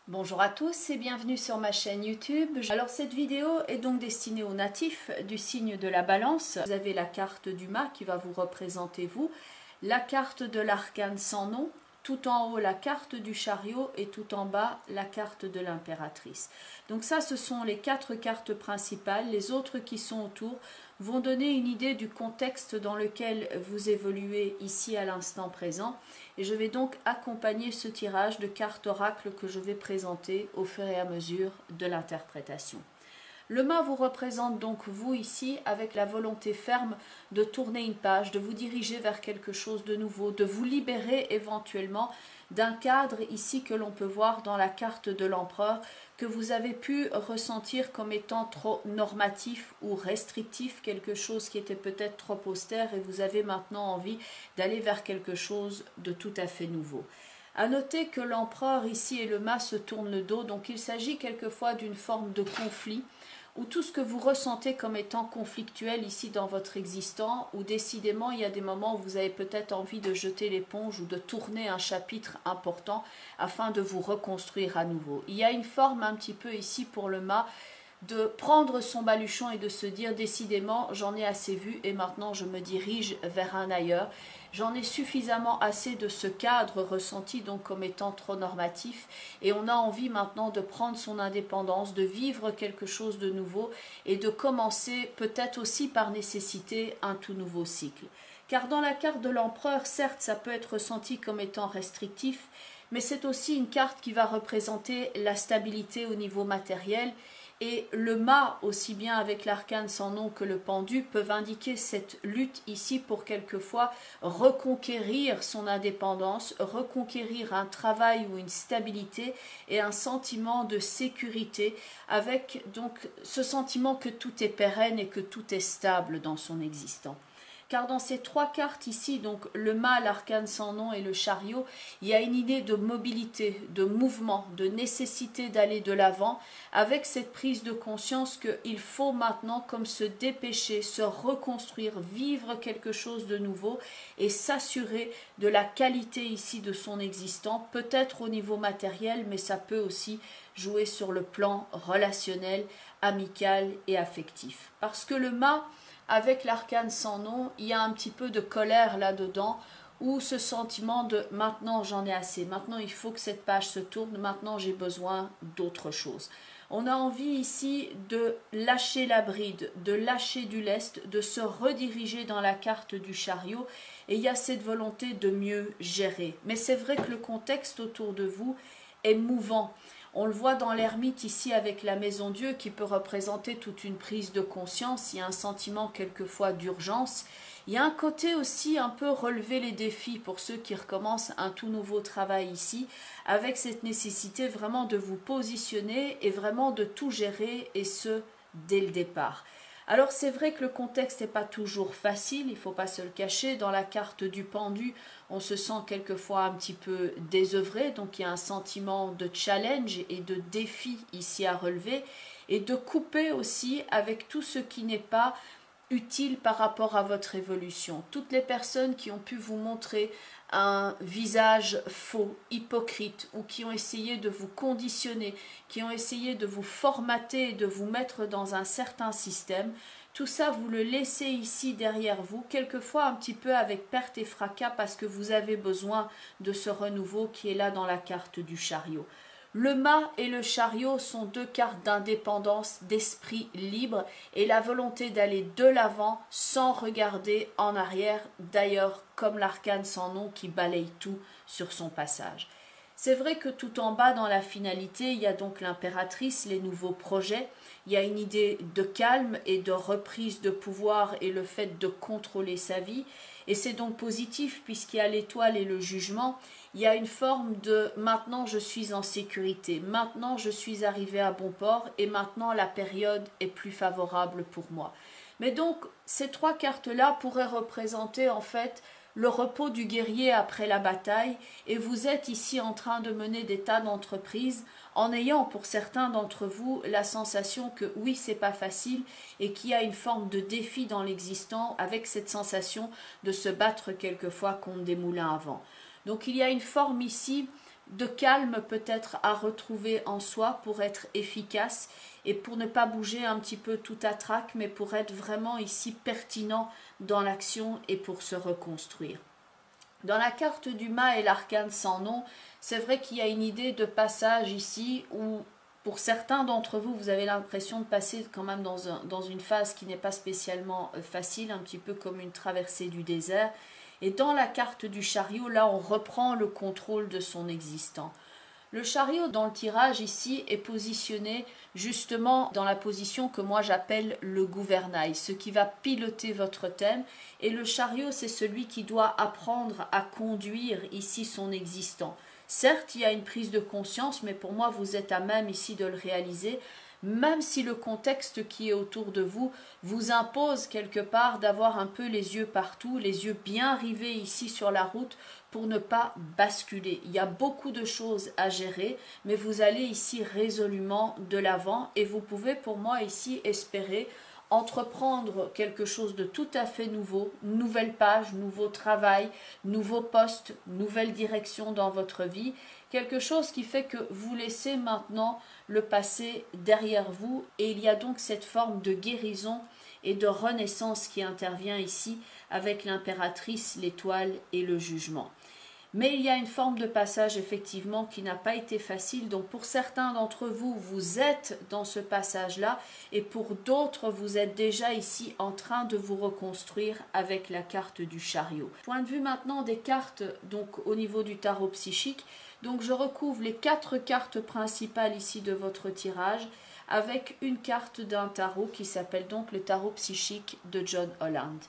Bonjour à tous et bienvenue sur ma chaîne YouTube. Alors cette vidéo est donc destinée aux natifs du signe de la Balance. Vous avez la carte du mât qui va vous représenter vous, la carte de l'arcane sans nom, tout en haut la carte du chariot et tout en bas la carte de l'impératrice. Donc ça ce sont les 4 cartes principales. Les autres qui sont autour vont donner une idée du contexte dans lequel vous évoluez ici à l'instant présent. Et je vais donc accompagner ce tirage de cartes oracles que je vais présenter au fur et à mesure de l'interprétation. Le mât vous représente donc vous ici avec la volonté ferme de tourner une page, de vous diriger vers quelque chose de nouveau, de vous libérer éventuellement d'un cadre ici que l'on peut voir dans la carte de l'empereur que vous avez pu ressentir comme étant trop normatif ou restrictif, quelque chose qui était peut-être trop austère et vous avez maintenant envie d'aller vers quelque chose de tout à fait nouveau. À noter que l'empereur ici et le mât se tournent le dos, donc il s'agit quelquefois d'une forme de conflit ou tout ce que vous ressentez comme étant conflictuel ici dans votre existence, ou décidément il y a des moments où vous avez peut-être envie de jeter l'éponge ou de tourner un chapitre important afin de vous reconstruire à nouveau. Il y a une forme un petit peu ici pour le mât de prendre son baluchon et de se dire décidément j'en ai assez vu et maintenant je me dirige vers un ailleurs. J'en ai suffisamment assez de ce cadre ressenti donc comme étant trop normatif et on a envie maintenant de prendre son indépendance, de vivre quelque chose de nouveau et de commencer peut-être aussi par nécessité un tout nouveau cycle. Car dans la carte de l'empereur, certes ça peut être ressenti comme étant restrictif, mais c'est aussi une carte qui va représenter la stabilité au niveau matériel. Et le mât, aussi bien avec l'arcane sans nom que le pendu, peuvent indiquer cette lutte ici pour quelquefois reconquérir son indépendance, reconquérir un travail ou une stabilité et un sentiment de sécurité, avec donc ce sentiment que tout est pérenne et que tout est stable dans son existence. Car dans ces 3 cartes ici, donc le mât, l'arcane sans nom et le chariot, il y a une idée de mobilité, de mouvement, de nécessité d'aller de l'avant, avec cette prise de conscience qu'il faut maintenant comme se dépêcher, se reconstruire, vivre quelque chose de nouveau et s'assurer de la qualité ici de son existant, peut-être au niveau matériel, mais ça peut aussi jouer sur le plan relationnel, amical et affectif. Parce que le mât, avec l'arcane sans nom, il y a un petit peu de colère là-dedans, ou ce sentiment de maintenant j'en ai assez, maintenant il faut que cette page se tourne, maintenant j'ai besoin d'autre chose. On a envie ici de lâcher la bride, de lâcher du lest, de se rediriger dans la carte du chariot, et il y a cette volonté de mieux gérer. Mais c'est vrai que le contexte autour de vous est mouvant. On le voit dans l'ermite ici avec la maison Dieu qui peut représenter toute une prise de conscience. Il y a un sentiment quelquefois d'urgence. Il y a un côté aussi un peu relever les défis pour ceux qui recommencent un tout nouveau travail ici, avec cette nécessité vraiment de vous positionner et vraiment de tout gérer, et ce, dès le départ. Alors c'est vrai que le contexte n'est pas toujours facile, il ne faut pas se le cacher. Dans la carte du pendu, on se sent quelquefois un petit peu désœuvré, donc il y a un sentiment de challenge et de défi ici à relever, et de couper aussi avec tout ce qui n'est pas utile par rapport à votre évolution. Toutes les personnes qui ont pu vous montrer un visage faux, hypocrite, ou qui ont essayé de vous conditionner, qui ont essayé de vous formater et de vous mettre dans un certain système, tout ça vous le laissez ici derrière vous, quelquefois un petit peu avec perte et fracas parce que vous avez besoin de ce renouveau qui est là dans la carte du chariot. Le mât et le chariot sont 2 cartes d'indépendance, d'esprit libre et la volonté d'aller de l'avant sans regarder en arrière, d'ailleurs comme l'arcane sans nom qui balaye tout sur son passage. C'est vrai que tout en bas dans la finalité, il y a donc l'impératrice, les nouveaux projets, il y a une idée de calme et de reprise de pouvoir et le fait de contrôler sa vie. Et c'est donc positif puisqu'il y a l'étoile et le jugement. Il y a une forme de maintenant je suis en sécurité, maintenant je suis arrivé à bon port et maintenant la période est plus favorable pour moi. Mais donc ces 3 cartes-là pourraient représenter en fait le repos du guerrier après la bataille, et vous êtes ici en train de mener des tas d'entreprises en ayant pour certains d'entre vous la sensation que oui c'est pas facile et qu'il y a une forme de défi dans l'existant, avec cette sensation de se battre quelquefois contre des moulins à vent. Donc il y a une forme ici de calme peut-être à retrouver en soi pour être efficace et pour ne pas bouger un petit peu tout à trac, mais pour être vraiment ici pertinent dans l'action et pour se reconstruire. Dans la carte du mât et l'arcane sans nom, c'est vrai qu'il y a une idée de passage ici où pour certains d'entre vous, vous avez l'impression de passer quand même dans une phase qui n'est pas spécialement facile, un petit peu comme une traversée du désert. Et dans la carte du chariot, là, on reprend le contrôle de son existant. Le chariot dans le tirage ici est positionné justement dans la position que moi j'appelle le gouvernail, ce qui va piloter votre thème. Et le chariot, c'est celui qui doit apprendre à conduire ici son existant. Certes, il y a une prise de conscience, mais pour moi, vous êtes à même ici de le réaliser, même si le contexte qui est autour de vous vous impose quelque part d'avoir un peu les yeux partout, les yeux bien rivés ici sur la route pour ne pas basculer. Il y a beaucoup de choses à gérer, mais vous allez ici résolument de l'avant et vous pouvez pour moi ici espérer entreprendre quelque chose de tout à fait nouveau, nouvelle page, nouveau travail, nouveau poste, nouvelle direction dans votre vie, quelque chose qui fait que vous laissez maintenant le passé derrière vous et il y a donc cette forme de guérison et de renaissance qui intervient ici avec l'impératrice, l'étoile et le jugement. Mais il y a une forme de passage effectivement qui n'a pas été facile. Donc pour certains d'entre vous, vous êtes dans ce passage-là et pour d'autres, vous êtes déjà ici en train de vous reconstruire avec la carte du chariot. Point de vue maintenant des cartes donc au niveau du tarot psychique. Donc je recouvre les 4 cartes principales ici de votre tirage avec une carte d'un tarot qui s'appelle donc le tarot psychique de John Holland.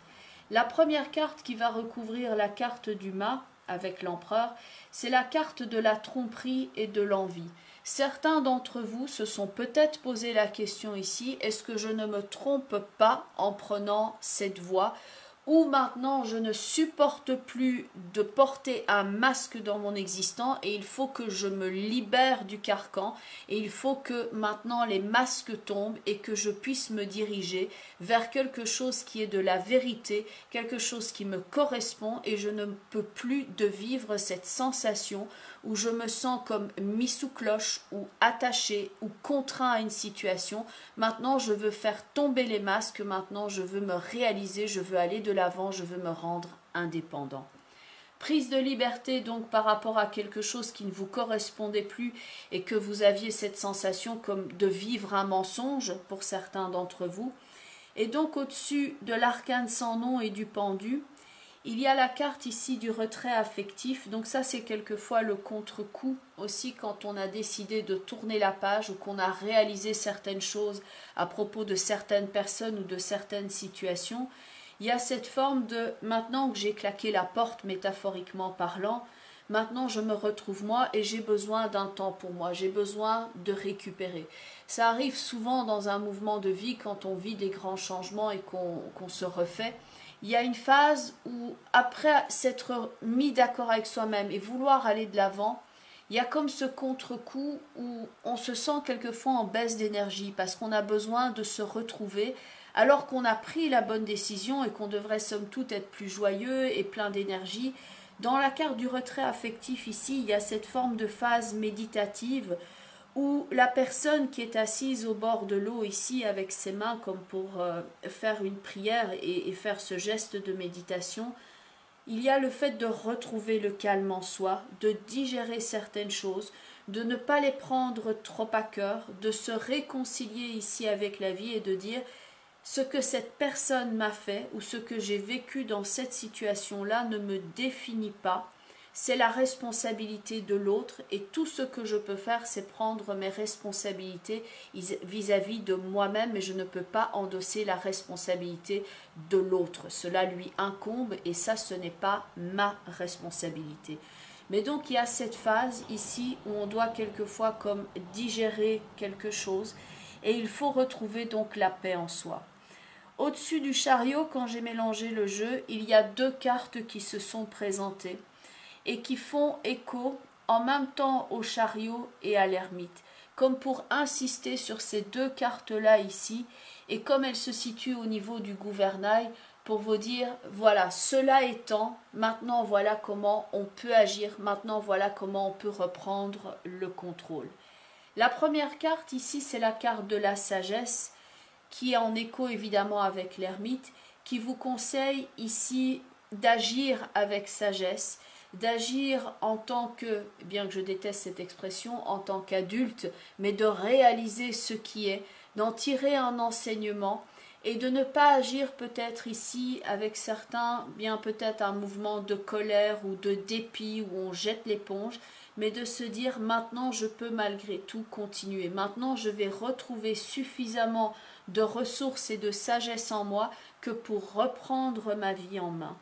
La première carte qui va recouvrir la carte du mât avec l'empereur, c'est la carte de la tromperie et de l'envie. Certains d'entre vous se sont peut-être posé la question ici, est-ce que je ne me trompe pas en prenant cette voie ou maintenant je ne supporte plus de porter un masque dans mon existant et il faut que je me libère du carcan et il faut que maintenant les masques tombent et que je puisse me diriger vers quelque chose qui est de la vérité, quelque chose qui me correspond et je ne peux plus de vivre cette sensation où je me sens comme mis sous cloche ou attaché ou contraint à une situation. Maintenant je veux faire tomber les masques, maintenant je veux me réaliser, je veux aller de l'avant, je veux me rendre indépendant. Prise de liberté donc par rapport à quelque chose qui ne vous correspondait plus et que vous aviez cette sensation comme de vivre un mensonge pour certains d'entre vous. Et donc au-dessus de l'arcane sans nom et du pendu, il y a la carte ici du retrait affectif, donc ça c'est quelquefois le contre-coup aussi quand on a décidé de tourner la page ou qu'on a réalisé certaines choses à propos de certaines personnes ou de certaines situations. Il y a cette forme de maintenant que j'ai claqué la porte métaphoriquement parlant, maintenant je me retrouve moi et j'ai besoin d'un temps pour moi, j'ai besoin de récupérer. Ça arrive souvent dans un mouvement de vie quand on vit des grands changements et qu'on se refait. Il y a une phase où, après s'être mis d'accord avec soi-même et vouloir aller de l'avant, il y a comme ce contre-coup où on se sent quelquefois en baisse d'énergie parce qu'on a besoin de se retrouver alors qu'on a pris la bonne décision et qu'on devrait somme toute être plus joyeux et plein d'énergie. Dans la carte du retrait affectif ici, il y a cette forme de phase méditative où la personne qui est assise au bord de l'eau ici avec ses mains comme pour faire une prière et faire ce geste de méditation, il y a le fait de retrouver le calme en soi, de digérer certaines choses, de ne pas les prendre trop à cœur, de se réconcilier ici avec la vie et de dire ce que cette personne m'a fait ou ce que j'ai vécu dans cette situation-là ne me définit pas. C'est la responsabilité de l'autre et tout ce que je peux faire, c'est prendre mes responsabilités vis-à-vis de moi-même et je ne peux pas endosser la responsabilité de l'autre. Cela lui incombe et ça, ce n'est pas ma responsabilité. Mais donc il y a cette phase ici où on doit quelquefois comme digérer quelque chose et il faut retrouver donc la paix en soi. Au-dessus du chariot, quand j'ai mélangé le jeu, il y a 2 cartes qui se sont présentées et qui font écho en même temps au chariot et à l'ermite, comme pour insister sur ces 2 cartes-là ici, et comme elles se situent au niveau du gouvernail, pour vous dire, voilà, cela étant, maintenant voilà comment on peut agir, maintenant voilà comment on peut reprendre le contrôle. La première carte ici, c'est la carte de la sagesse, qui est en écho évidemment avec l'ermite, qui vous conseille ici d'agir avec sagesse, d'agir en tant que, bien que je déteste cette expression, en tant qu'adulte, mais de réaliser ce qui est, d'en tirer un enseignement et de ne pas agir peut-être ici avec certains, bien peut-être un mouvement de colère ou de dépit où on jette l'éponge, mais de se dire maintenant je peux malgré tout continuer, maintenant je vais retrouver suffisamment de ressources et de sagesse en moi que pour reprendre ma vie en main.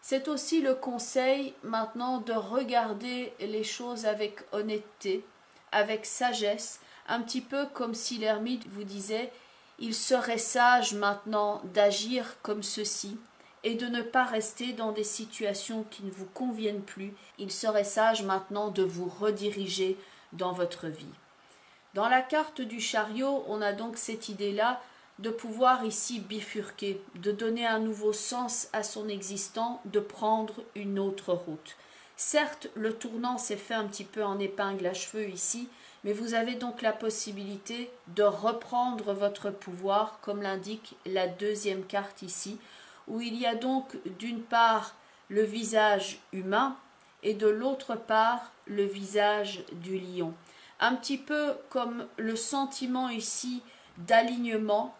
C'est aussi le conseil maintenant de regarder les choses avec honnêteté, avec sagesse, un petit peu comme si l'ermite vous disait « il serait sage maintenant d'agir comme ceci » et de ne pas rester dans des situations qui ne vous conviennent plus. Il serait sage maintenant de vous rediriger dans votre vie. Dans la carte du chariot, on a donc cette idée-là de pouvoir ici bifurquer, de donner un nouveau sens à son existant, de prendre une autre route. Certes, le tournant s'est fait un petit peu en épingle à cheveux ici, mais vous avez donc la possibilité de reprendre votre pouvoir, comme l'indique la deuxième carte ici, où il y a donc d'une part le visage humain et de l'autre part le visage du lion. Un petit peu comme le sentiment ici d'alignement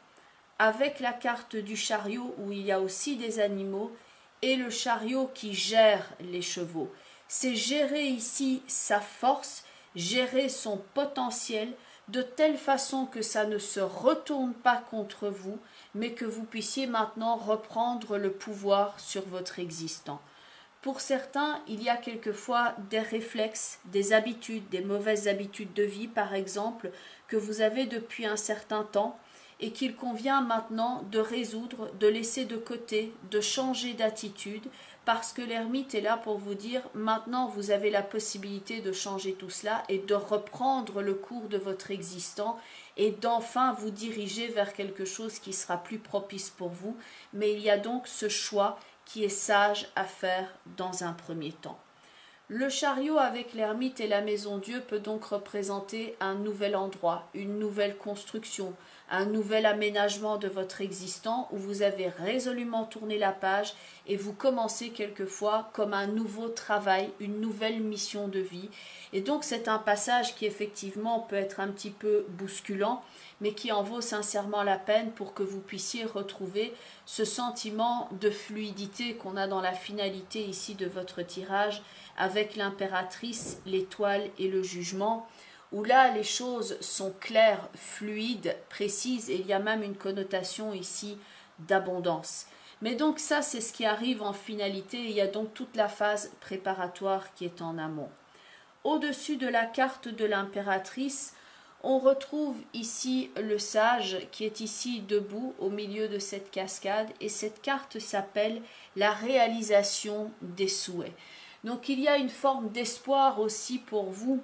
avec la carte du chariot où il y a aussi des animaux et le chariot qui gère les chevaux. C'est gérer ici sa force, gérer son potentiel de telle façon que ça ne se retourne pas contre vous, mais que vous puissiez maintenant reprendre le pouvoir sur votre existant. Pour certains, il y a quelquefois des réflexes, des habitudes, des mauvaises habitudes de vie par exemple, que vous avez depuis un certain temps et qu'il convient maintenant de résoudre, de laisser de côté, de changer d'attitude, parce que l'ermite est là pour vous dire maintenant vous avez la possibilité de changer tout cela et de reprendre le cours de votre existant et d'enfin vous diriger vers quelque chose qui sera plus propice pour vous. Mais il y a donc ce choix qui est sage à faire dans un premier temps. Le chariot avec l'ermite et la maison Dieu peut donc représenter un nouvel endroit, une nouvelle construction, un nouvel aménagement de votre existant où vous avez résolument tourné la page et vous commencez quelquefois comme un nouveau travail, une nouvelle mission de vie. Et donc c'est un passage qui effectivement peut être un petit peu bousculant, mais qui en vaut sincèrement la peine pour que vous puissiez retrouver ce sentiment de fluidité qu'on a dans la finalité ici de votre tirage avec l'impératrice, l'étoile et le jugement, où là les choses sont claires, fluides, précises, et il y a même une connotation ici d'abondance. Mais donc ça c'est ce qui arrive en finalité, il y a donc toute la phase préparatoire qui est en amont. Au-dessus de la carte de l'impératrice, on retrouve ici le sage qui est ici debout au milieu de cette cascade et cette carte s'appelle la réalisation des souhaits. Donc il y a une forme d'espoir aussi pour vous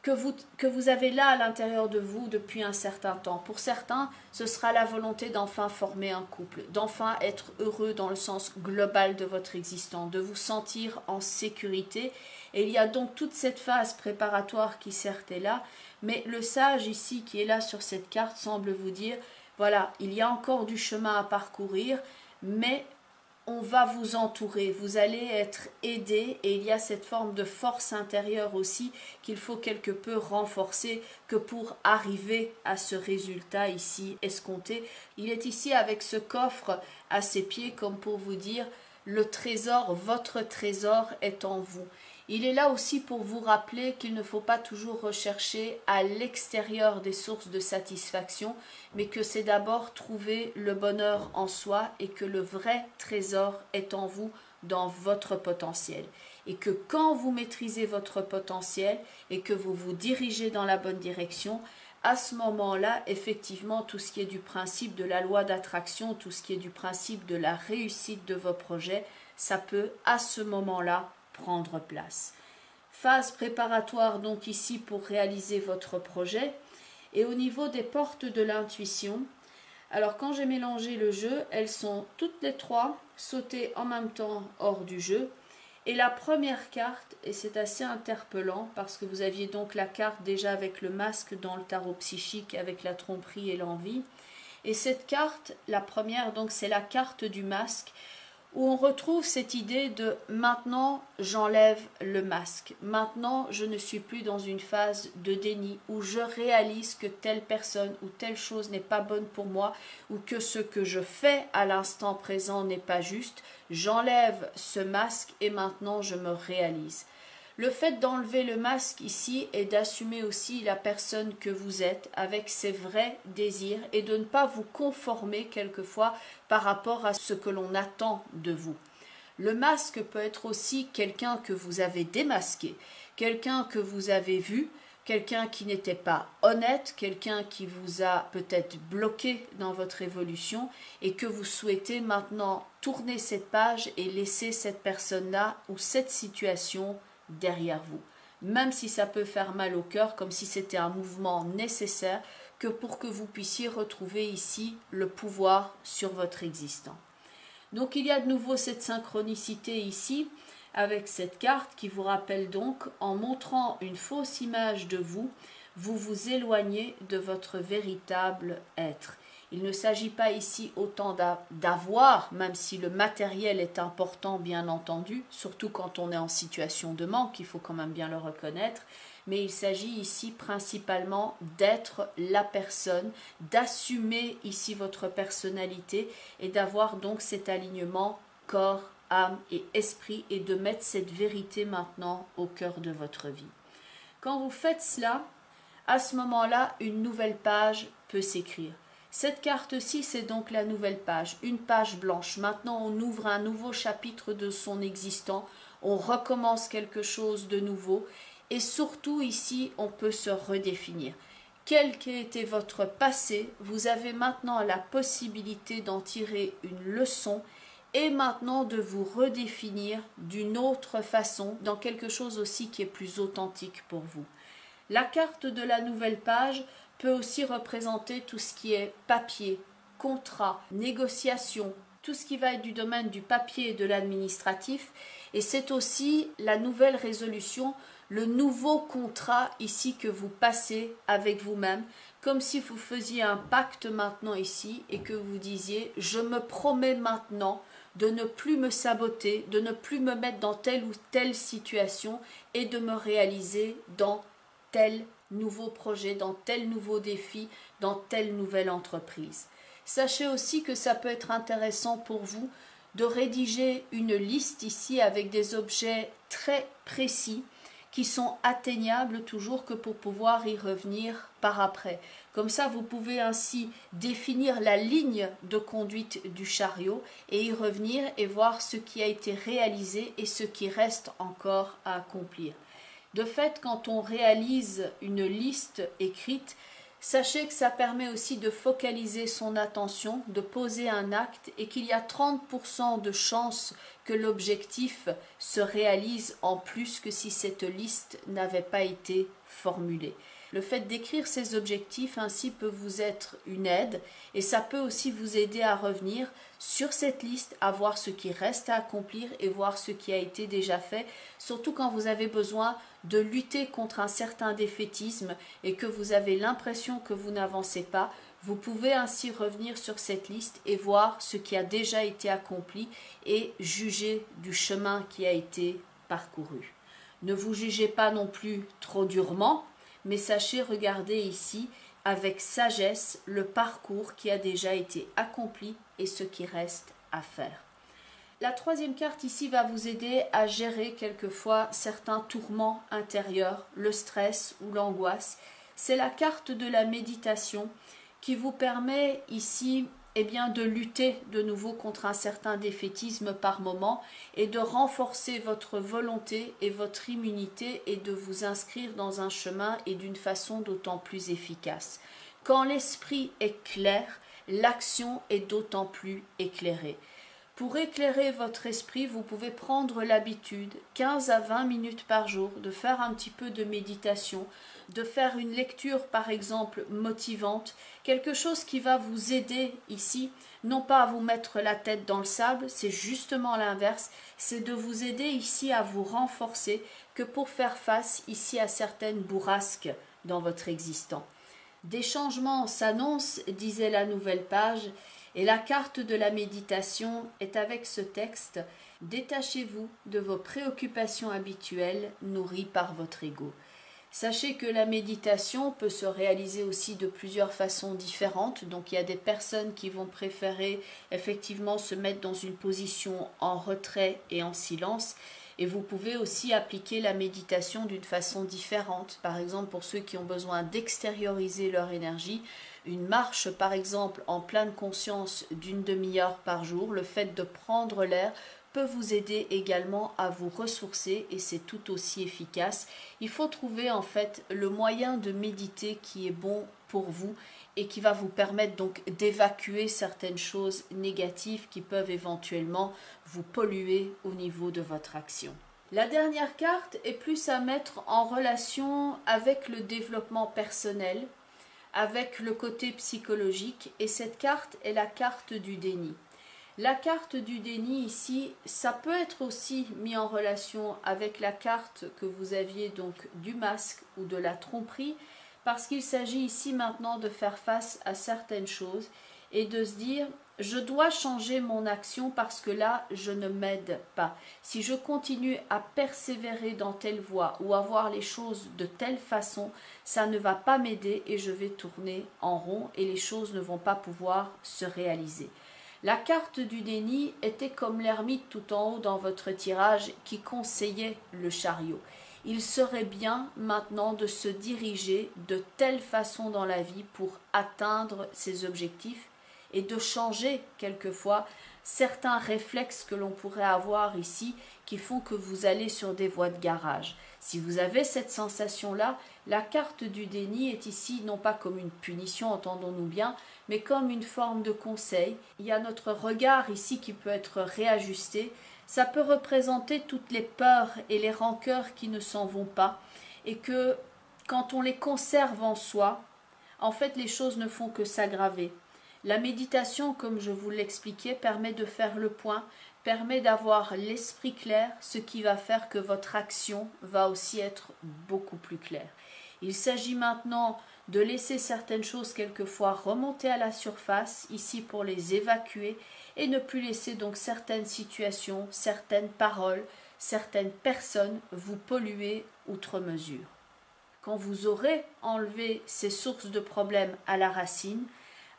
que vous avez là à l'intérieur de vous depuis un certain temps. Pour certains, ce sera la volonté d'enfin former un couple, d'enfin être heureux dans le sens global de votre existence, de vous sentir en sécurité. Et il y a donc toute cette phase préparatoire qui certes est là, mais le sage ici qui est là sur cette carte semble vous dire, voilà, il y a encore du chemin à parcourir, mais on va vous entourer, vous allez être aidé et il y a cette forme de force intérieure aussi qu'il faut quelque peu renforcer que pour arriver à ce résultat ici escompté. Il est ici avec ce coffre à ses pieds comme pour vous dire le trésor, votre trésor est en vous. Il est là aussi pour vous rappeler qu'il ne faut pas toujours rechercher à l'extérieur des sources de satisfaction, mais que c'est d'abord trouver le bonheur en soi et que le vrai trésor est en vous, dans votre potentiel. Et que quand vous maîtrisez votre potentiel et que vous vous dirigez dans la bonne direction, à ce moment-là, effectivement, tout ce qui est du principe de la loi d'attraction, tout ce qui est du principe de la réussite de vos projets, ça peut à ce moment-là prendre place. Phase préparatoire donc ici pour réaliser votre projet. Et au niveau des portes de l'intuition, Alors quand j'ai mélangé le jeu, elles sont toutes les trois sautées en même temps hors du jeu. Et la première carte, et c'est assez interpellant parce que vous aviez donc la carte déjà avec le masque dans le tarot psychique avec la tromperie et l'envie. Et cette carte, la première, donc c'est la carte du masque où on retrouve cette idée de maintenant j'enlève le masque, maintenant je ne suis plus dans une phase de déni où je réalise que telle personne ou telle chose n'est pas bonne pour moi ou que ce que je fais à l'instant présent n'est pas juste, j'enlève ce masque et maintenant je me réalise. Le fait d'enlever le masque ici est d'assumer aussi la personne que vous êtes avec ses vrais désirs et de ne pas vous conformer quelquefois par rapport à ce que l'on attend de vous. Le masque peut être aussi quelqu'un que vous avez démasqué, quelqu'un que vous avez vu, quelqu'un qui n'était pas honnête, quelqu'un qui vous a peut-être bloqué dans votre évolution et que vous souhaitez maintenant tourner cette page et laisser cette personne-là ou cette situation derrière vous, même si ça peut faire mal au cœur, comme si c'était un mouvement nécessaire que pour que vous puissiez retrouver ici le pouvoir sur votre existant. Donc il y a de nouveau cette synchronicité ici avec cette carte qui vous rappelle donc, en montrant une fausse image de vous, vous vous éloignez de votre véritable être. Il ne s'agit pas ici autant d'avoir, même si le matériel est important bien entendu, surtout quand on est en situation de manque, il faut quand même bien le reconnaître, mais il s'agit ici principalement d'être la personne, d'assumer ici votre personnalité et d'avoir donc cet alignement corps, âme et esprit et de mettre cette vérité maintenant au cœur de votre vie. Quand vous faites cela, à ce moment-là, une nouvelle page peut s'écrire. Cette carte-ci, c'est donc la nouvelle page, une page blanche. Maintenant, on ouvre un nouveau chapitre de son existant, on recommence quelque chose de nouveau et surtout ici, on peut se redéfinir. Quel qu'ait été votre passé, vous avez maintenant la possibilité d'en tirer une leçon et maintenant de vous redéfinir d'une autre façon, dans quelque chose aussi qui est plus authentique pour vous. La carte de la nouvelle page peut aussi représenter tout ce qui est papier, contrat, négociation, tout ce qui va être du domaine du papier et de l'administratif. Et c'est aussi la nouvelle résolution, le nouveau contrat ici que vous passez avec vous-même, comme si vous faisiez un pacte maintenant ici et que vous disiez « je me promets maintenant » de ne plus me saboter, de ne plus me mettre dans telle ou telle situation et de me réaliser dans tel nouveau projet, dans tel nouveau défi, dans telle nouvelle entreprise. Sachez aussi que ça peut être intéressant pour vous de rédiger une liste ici avec des objets très précis qui sont atteignables toujours que pour pouvoir y revenir par après. Comme ça, vous pouvez ainsi définir la ligne de conduite du chariot et y revenir et voir ce qui a été réalisé et ce qui reste encore à accomplir. De fait, quand on réalise une liste écrite, sachez que ça permet aussi de focaliser son attention, de poser un acte et qu'il y a 30% de chances que l'objectif se réalise en plus que si cette liste n'avait pas été formulée. Le fait d'écrire ces objectifs ainsi peut vous être une aide et ça peut aussi vous aider à revenir sur cette liste, à voir ce qui reste à accomplir et voir ce qui a été déjà fait, surtout quand vous avez besoin de lutter contre un certain défaitisme et que vous avez l'impression que vous n'avancez pas. Vous pouvez ainsi revenir sur cette liste et voir ce qui a déjà été accompli et juger du chemin qui a été parcouru. Ne vous jugez pas non plus trop durement, mais sachez regarder ici avec sagesse le parcours qui a déjà été accompli et ce qui reste à faire. La troisième carte ici va vous aider à gérer quelquefois certains tourments intérieurs, le stress ou l'angoisse. C'est la carte de la méditation qui vous permet ici de lutter de nouveau contre un certain défaitisme par moment et de renforcer votre volonté et votre immunité et de vous inscrire dans un chemin et d'une façon d'autant plus efficace. Quand l'esprit est clair, l'action est d'autant plus éclairée. Pour éclairer votre esprit, vous pouvez prendre l'habitude, 15 à 20 minutes par jour, de faire un petit peu de méditation, de faire une lecture par exemple motivante, quelque chose qui va vous aider ici, non pas à vous mettre la tête dans le sable, c'est justement l'inverse, c'est de vous aider ici à vous renforcer que pour faire face ici à certaines bourrasques dans votre existence. Des changements s'annoncent, disait la nouvelle page, et la carte de la méditation est avec ce texte. Détachez-vous de vos préoccupations habituelles nourries par votre ego. Sachez que la méditation peut se réaliser aussi de plusieurs façons différentes. Donc il y a des personnes qui vont préférer effectivement se mettre dans une position en retrait et en silence. Et vous pouvez aussi appliquer la méditation d'une façon différente. Par exemple, pour ceux qui ont besoin d'extérioriser leur énergie, une marche par exemple en pleine conscience d'une demi-heure par jour, le fait de prendre l'air peut vous aider également à vous ressourcer et c'est tout aussi efficace. Il faut trouver en fait le moyen de méditer qui est bon pour vous et qui va vous permettre donc d'évacuer certaines choses négatives qui peuvent éventuellement vous polluer au niveau de votre action. La dernière carte est plus à mettre en relation avec le développement personnel, avec le côté psychologique et cette carte est la carte du déni. La carte du déni ici, ça peut être aussi mis en relation avec la carte que vous aviez donc du masque ou de la tromperie, parce qu'il s'agit ici maintenant de faire face à certaines choses et de se dire je dois changer mon action parce que là je ne m'aide pas. Si je continue à persévérer dans telle voie ou à voir les choses de telle façon, ça ne va pas m'aider et je vais tourner en rond et les choses ne vont pas pouvoir se réaliser. La carte du déni était comme l'ermite tout en haut dans votre tirage qui conseillait le chariot. Il serait bien maintenant de se diriger de telle façon dans la vie pour atteindre ses objectifs et de changer quelquefois certains réflexes que l'on pourrait avoir ici qui font que vous allez sur des voies de garage. Si vous avez cette sensation-là, la carte du déni est ici non pas comme une punition, entendons-nous bien, mais comme une forme de conseil. Il y a notre regard ici qui peut être réajusté. Ça peut représenter toutes les peurs et les rancœurs qui ne s'en vont pas et que quand on les conserve en soi, en fait les choses ne font que s'aggraver. La méditation, comme je vous l'expliquais, permet de faire le point, permet d'avoir l'esprit clair, ce qui va faire que votre action va aussi être beaucoup plus claire. Il s'agit maintenant de laisser certaines choses quelquefois remonter à la surface, ici pour les évacuer, et ne plus laisser donc certaines situations, certaines paroles, certaines personnes vous polluer outre mesure. Quand vous aurez enlevé ces sources de problèmes à la racine,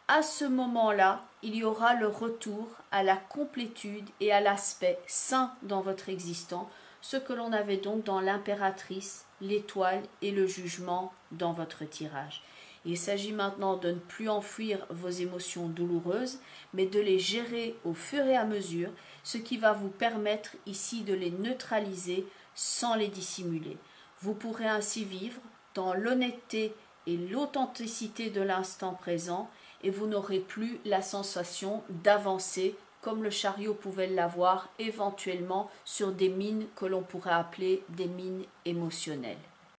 à ce moment-là, il y aura le retour à la complétude et à l'aspect sain dans votre existence, ce que l'on avait donc dans l'impératrice, l'étoile et le jugement dans votre tirage. Il s'agit maintenant de ne plus enfuir vos émotions douloureuses, mais de les gérer au fur et à mesure, ce qui va vous permettre ici de les neutraliser sans les dissimuler. Vous pourrez ainsi vivre dans l'honnêteté et l'authenticité de l'instant présent, et vous n'aurez plus la sensation d'avancer comme le chariot pouvait l'avoir éventuellement sur des mines que l'on pourrait appeler des mines émotionnelles.